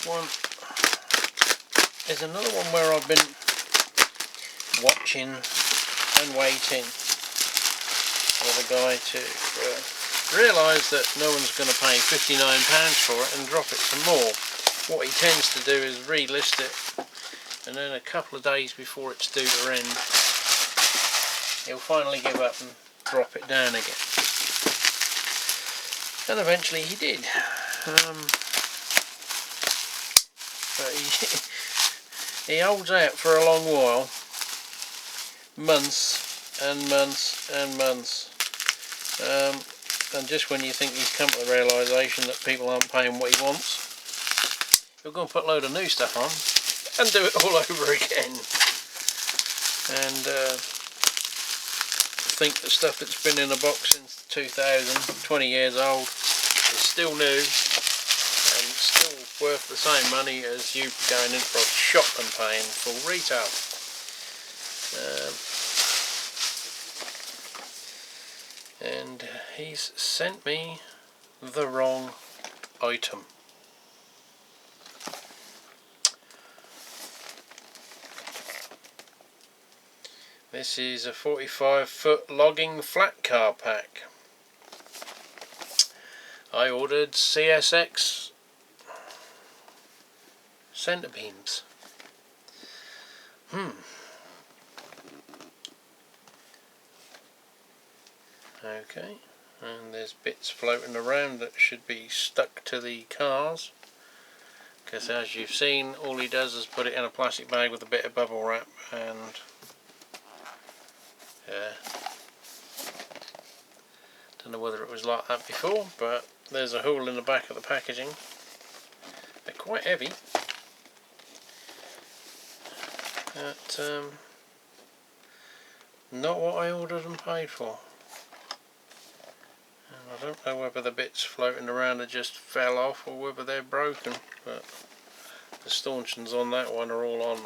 This one is another one where I've been watching and waiting for the guy to realise that no one's going to pay £59 for it and drop it some more. What he tends to do is relist it, and then a couple of days before it's due to end, he'll finally give up and drop it down again. And eventually he did. But he holds out for a long while, months and months and months. And just when you think he's come to the realisation that people aren't paying what he wants, he'll go and put a load of new stuff on and do it all over again. And think that stuff that's been in a box since 2000, 20 years old, is still new and still worth the same money as you going into a shop and paying full retail. And he's sent me the wrong item. This is a 45-foot logging flat car pack. I ordered CSX centre beams. Okay, and there's bits floating around that should be stuck to the cars, because as you've seen, all he does is put it in a plastic bag with a bit of bubble wrap, and don't know whether it was like that before, but there's a hole in the back of the packaging. They're quite heavy. But not what I ordered and paid for. And I don't know whether the bits floating around are just fell off or whether they're broken, but the stanchions on that one are all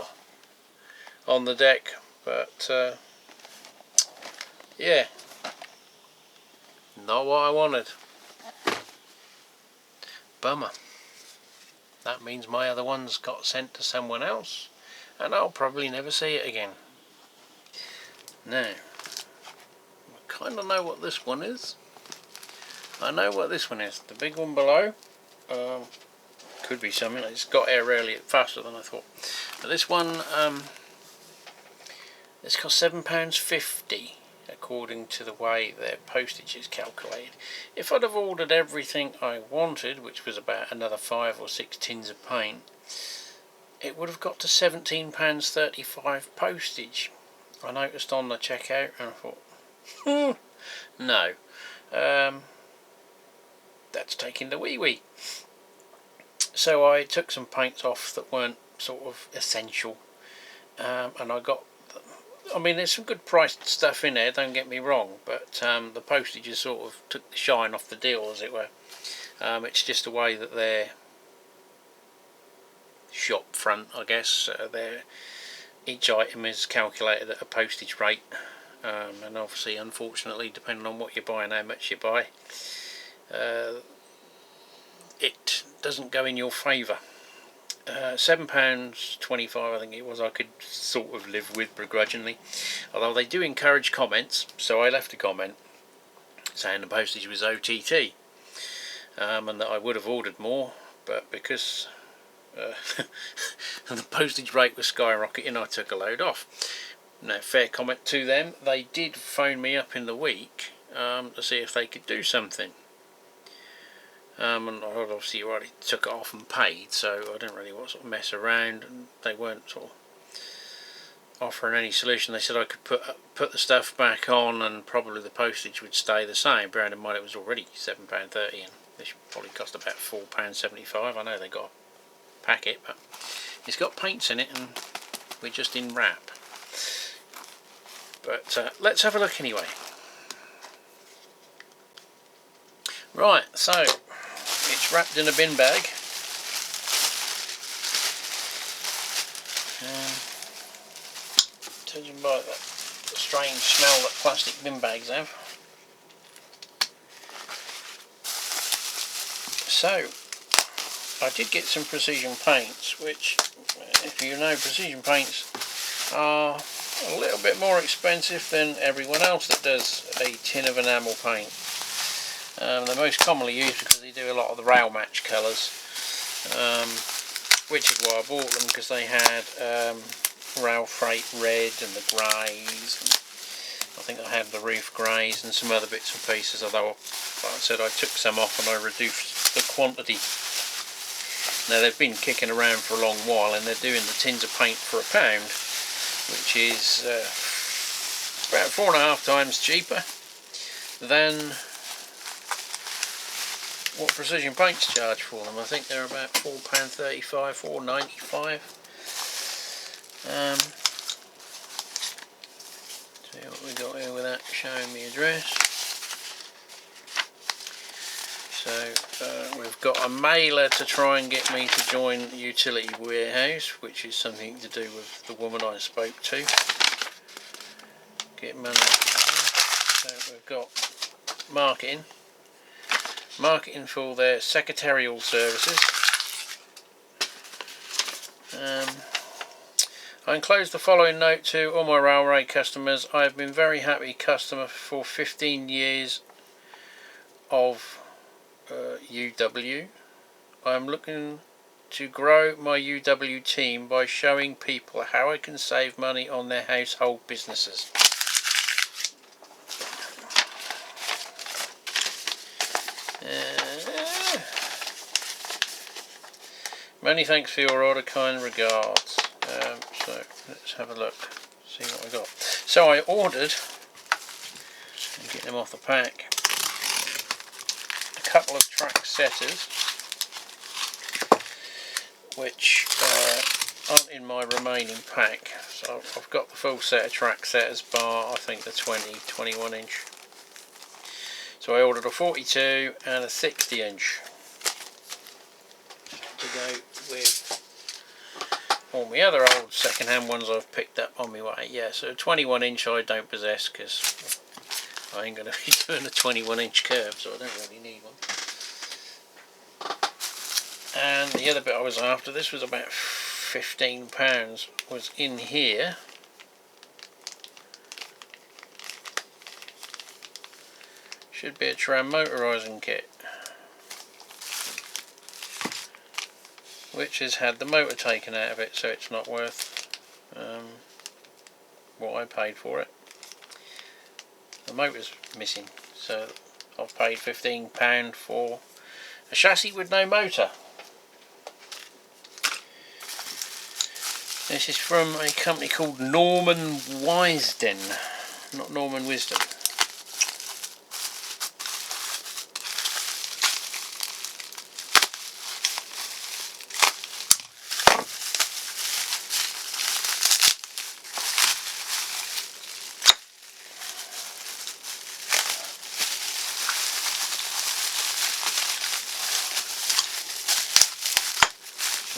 on the deck. But yeah, not what I wanted. Bummer. That means my other ones got sent to someone else, and I'll probably never see it again. Now, I kind of know what this one is. I know what this one is. The big one below could be something. It's got here really faster than I thought. But this one, this cost £7.50 according to the way their postage is calculated. If I'd have ordered everything I wanted, which was about another 5 or 6 tins of paint, it would have got to £17.35 postage. I noticed on the checkout and I thought, no, that's taking the wee. So I took some paints off that weren't sort of essential, and I got, I mean, there's some good priced stuff in there, don't get me wrong, but the postage just sort of took the shine off the deal, as it were. It's just the way that their shop front, I guess, each item is calculated at a postage rate, and obviously, unfortunately, depending on what you buy and how much you buy, it doesn't go in your favour. £7.25 I think it was, I could sort of live with begrudgingly, although they do encourage comments, so I left a comment saying the postage was OTT, and that I would have ordered more, but because the postage rate was skyrocketing, I took a load off. Now, fair comment to them, they did phone me up in the week to see if they could do something. And I obviously already took it off and paid, so I didn't really want to sort of mess around, and they weren't sort of offering any solution. They said I could put the stuff back on and probably the postage would stay the same, bearing in mind it was already £7.30 and this probably cost about £4.75. I know they got a packet, but it's got paints in it and we're just in wrap. But let's have a look anyway. Right, so it's wrapped in a bin bag. Judging by the strange smell that plastic bin bags have. So, I did get some precision paints, which, if you know, precision paints are a little bit more expensive than everyone else that does a tin of enamel paint. They're most commonly used because they do a lot of the rail match colours, which is why I bought them, because they had rail freight red and the greys, and I think I had the roof greys and some other bits and pieces, although like I said, I took some off and I reduced the quantity. Now they've been kicking around for a long while, and they're doing the tins of paint for £1, which is about 4.5 times cheaper than what Precision Paints charge for them. I think they're about £4.35, £4.95. See what we got here without showing me address. So we've got a mailer to try and get me to join Utility Warehouse, which is something to do with the woman I spoke to. Get money. So we've got marketing for their secretarial services. I enclose the following note to all my railway customers. I have been very happy customer for 15 years of UW. I am looking to grow my UW team by showing people how I can save money on their household businesses. Many thanks for your order, kind regards. So let's have a look, see what we got. So I ordered, and get them off the pack, a couple of track setters, which aren't in my remaining pack. So I've got the full set of track setters bar, I think the 21 inch. So I ordered a 42 and a 60 inch to go with all my other old second-hand ones I've picked up on my way. Yeah, so 21 inch I don't possess, because I ain't going to be doing a 21 inch curve, so I don't really need one. And the other bit I was after, this was about £15, was in here. Should be a tram motorising kit, which has had the motor taken out of it, so it's not worth what I paid for it. The motor's missing, so I've paid £15 for a chassis with no motor. This is from a company called Norman Wisden, not Norman Wisdom.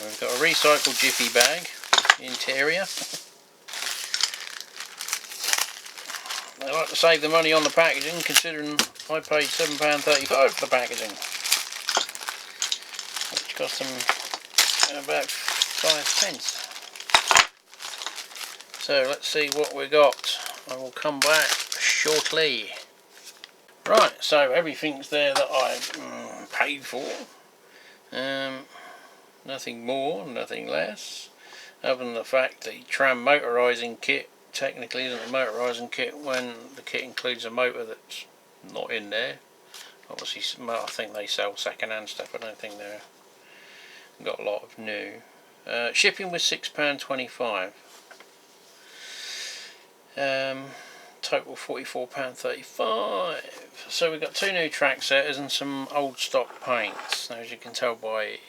We've got a recycled jiffy bag interior. They like to save the money on the packaging, considering I paid £7.35 for the packaging, which cost them about 5p. So let's see what we got. I will come back shortly. Right, so everything's there that I paid for. Nothing more, nothing less, other than the fact the tram motorising kit technically isn't a motorising kit when the kit includes a motor that's not in there. Obviously, I think they sell second-hand stuff. I don't think they've got a lot of new. Shipping was £6.25. Total £44.35. So we've got 2 new track setters and some old stock paints. Now, as you can tell by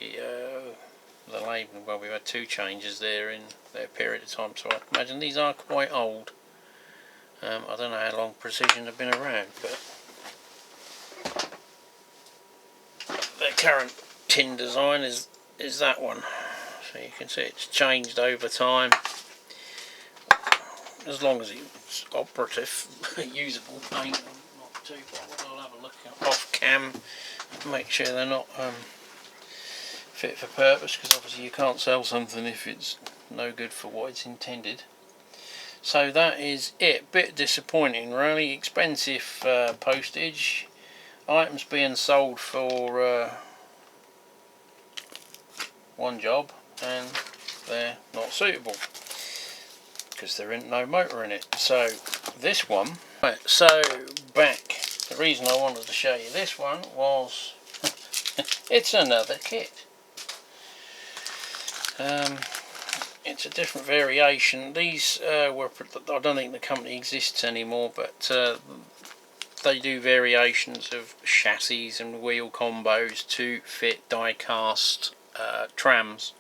the label, well, we've had 2 changes there in their period of time, so I imagine these are quite old. I don't know how long Precision have been around, but their current tin design is that one. So you can see it's changed over time, as long as it's operative, usable paint. I'm not too bothered. I'll have a look off cam, make sure they're not fit for purpose, because obviously you can't sell something if it's no good for what it's intended. So that is it. Bit disappointing, really. Expensive postage. Items being sold for one job, and they're not suitable because there ain't no motor in it. So this one, right, so back, the reason I wanted to show you this one was it's another kit. It's a different variation. These were, I don't think the company exists anymore, but they do variations of chassis and wheel combos to fit die-cast trams.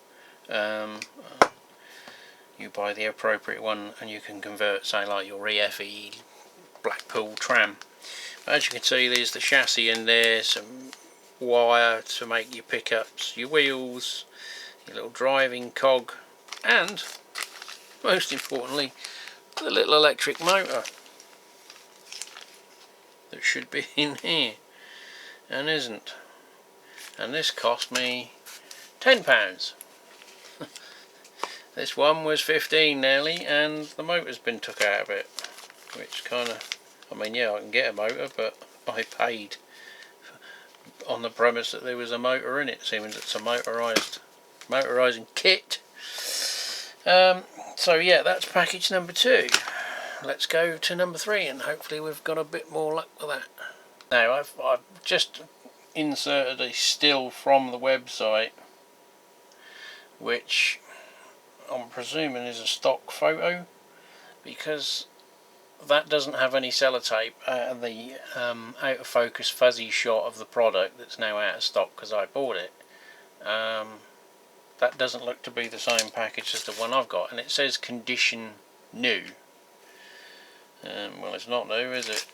You buy the appropriate one and you can convert, say, like your EFE Blackpool tram. But as you can see, there's the chassis in there, some wire to make your pickups, your wheels, your little driving cog, and most importantly, the little electric motor that should be in here and isn't. And this cost me £10. This one was 15 nearly, and the motor's been took out of it, which kind of, I mean, yeah, I can get a motor, but I paid on the premise that there was a motor in it, seeing it's a motorising kit. So yeah, that's package number 2. Let's go to number 3, and hopefully we've got a bit more luck with that. Now I've just inserted a still from the website, which I'm presuming is a stock photo, because that doesn't have any sellotape. The out of focus fuzzy shot of the product that's now out of stock because I bought it, that doesn't look to be the same package as the one I've got, and it says condition new. Well, it's not new, is it?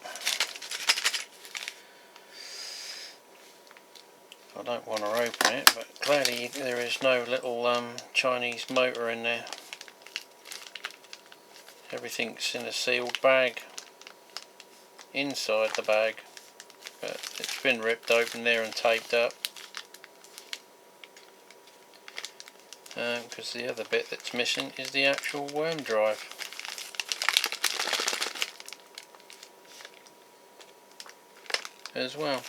I don't want to open it, but clearly there is no little Chinese motor in there. Everything's in a sealed bag inside the bag, but it's been ripped open there and taped up, because the other bit that's missing is the actual worm drive. As well.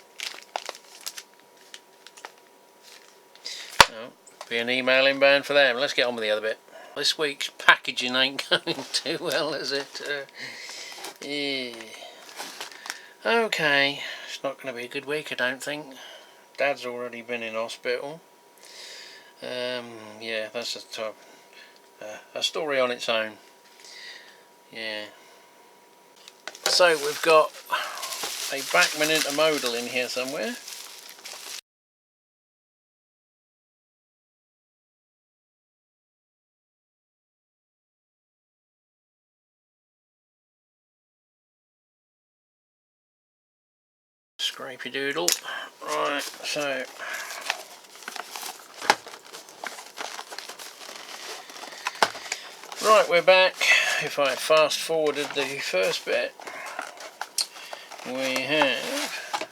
Oh, be an email inbound for them. Let's get on with the other bit. This week's packaging ain't going too well, is it? Yeah. Okay, it's not going to be a good week, I don't think. Dad's already been in hospital. Yeah, that's a story on its own. Yeah. So we've got a Bachmann Intermodal in here somewhere. Scrapey doodle. Right, so right, we're back. If I fast forwarded the first bit, we have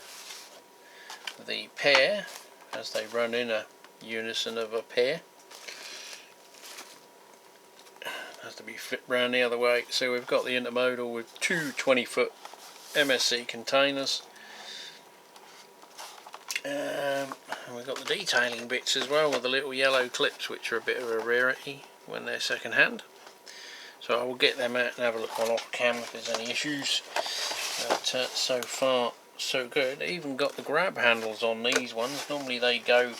the pair, as they run in a unison of a pair. Has to be flipped round the other way. So we've got the Intermodal with two 20-foot MSC containers. And we've got the detailing bits as well, with the little yellow clips, which are a bit of a rarity when they're second hand. So I will get them out and have a look on off cam if there's any issues. But so far so good. Even got the grab handles on these ones. Normally they go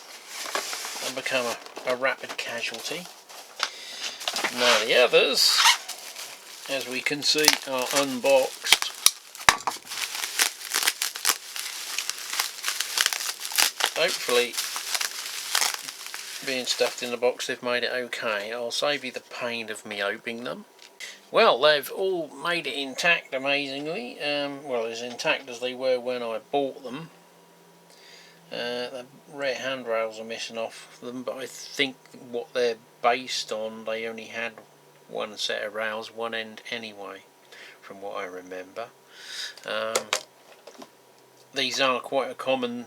and become a rapid casualty. Now the others, as we can see, are unboxed. Hopefully, being stuffed in the box, they've made it okay. I'll save you the pain of me opening them. Well, they've all made it intact, amazingly. Well, as intact as they were when I bought them. The rear handrails are missing off them, but I think what they're based on, they only had one set of rails, one end anyway, from what I remember. These are quite a common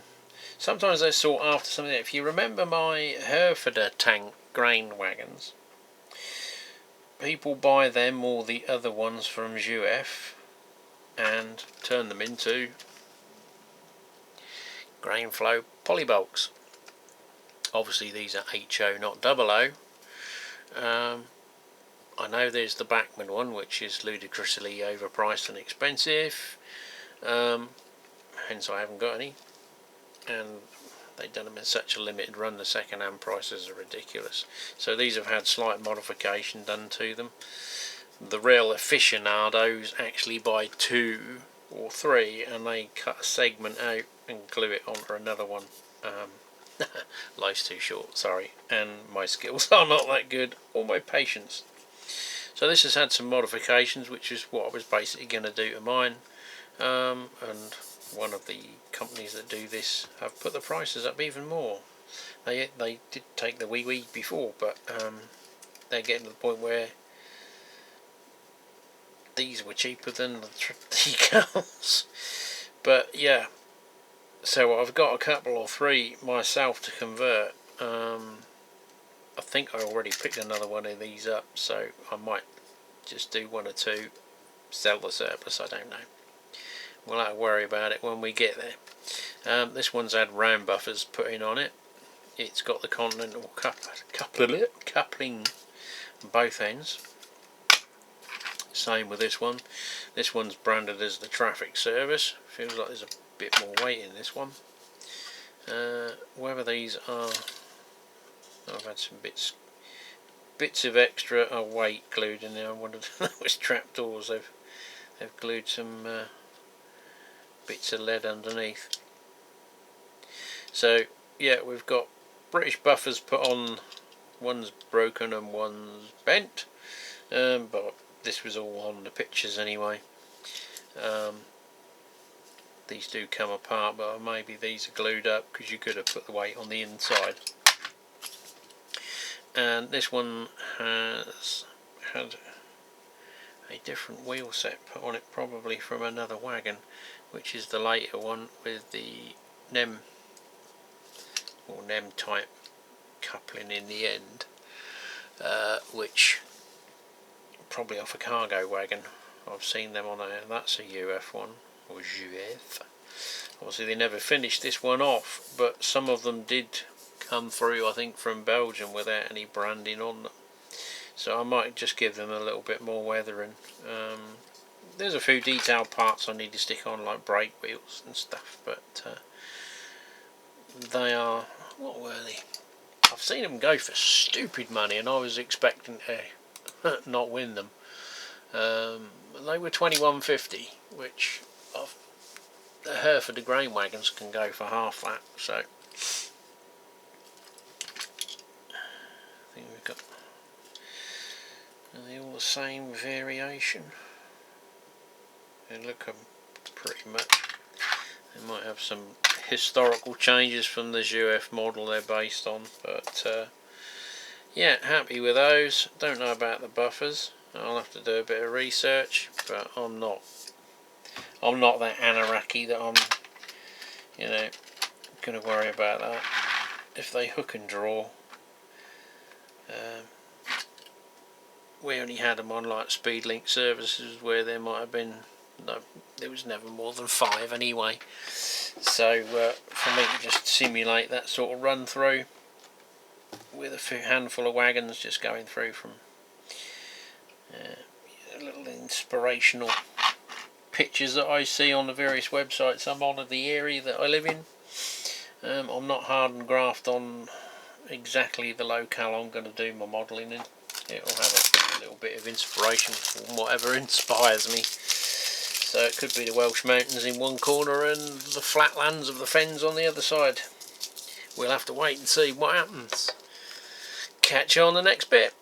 sometimes they're sought after something. If you remember my Hereford tank grain wagons, people buy them or the other ones from GF and turn them into Grainflow polybulks. Obviously these are HO, not 00. I know there's the Bachmann one, which is ludicrously overpriced and expensive, hence I haven't got any, and they've done them in such a limited run, the second hand prices are ridiculous. So these have had slight modification done to them. The real aficionados actually buy 2 or 3 and they cut a segment out and glue it onto another one. Life's too short, sorry, and my skills are not that good, or my patience. So this has had some modifications, which is what I was basically going to do to mine, and one of the companies that do this have put the prices up even more. They did take the wee before, but they're getting to the point where these were cheaper than the girls. But yeah, so I've got a couple or 3 myself to convert. I think I already picked another one of these up, so I might just do 1 or 2, sell the surplus, I don't know. We'll have to worry about it when we get there. This one's had round buffers put in on it. It's got the continental coupling both ends. Same with this one. This one's branded as the traffic service. Feels like there's a bit more weight in this one. Whether these are, I've had some bits of extra weight glued in there. I wondered if that was trapdoors. They've glued some bits of lead underneath. So yeah, we've got British buffers put on. One's broken and one's bent, but this was all on the pictures anyway. These do come apart, but maybe these are glued up because you could have put the weight on the inside. And this one has had a different wheel set put on it, probably from another wagon, which is the later one with the NEM or NEM type coupling in the end, which probably off a cargo wagon. I've seen them on there. That's a UF one, or UF. Obviously they never finished this one off, but some of them did come through, I think, from Belgium without any branding on them. So I might just give them a little bit more weathering. There's a few detailed parts I need to stick on, like brake wheels and stuff, but they are, what were they? I've seen them go for stupid money, and I was expecting to not win them. They were $21.50, which the Hereford grain wagons can go for half that. So I think we've got, are they all the same variation? They look pretty much. They might have some historical changes from the GF model they're based on, but yeah, happy with those. Don't know about the buffers. I'll have to do a bit of research, but I'm not that anaraki that I'm, you know, going to worry about that. If they hook and draw, we only had them on like Speedlink services where there might have been, no, there was never more than 5 anyway. So for me to just simulate that sort of run through with a handful of wagons just going through from little inspirational pictures that I see on the various websites I'm on of the area that I live in. I'm not hard and graft on exactly the locale I'm going to do my modelling in. It'll have a little bit of inspiration from whatever inspires me. So it could be the Welsh mountains in one corner and the flatlands of the fens on the other side. We'll have to wait and see what happens. Catch you on the next bit.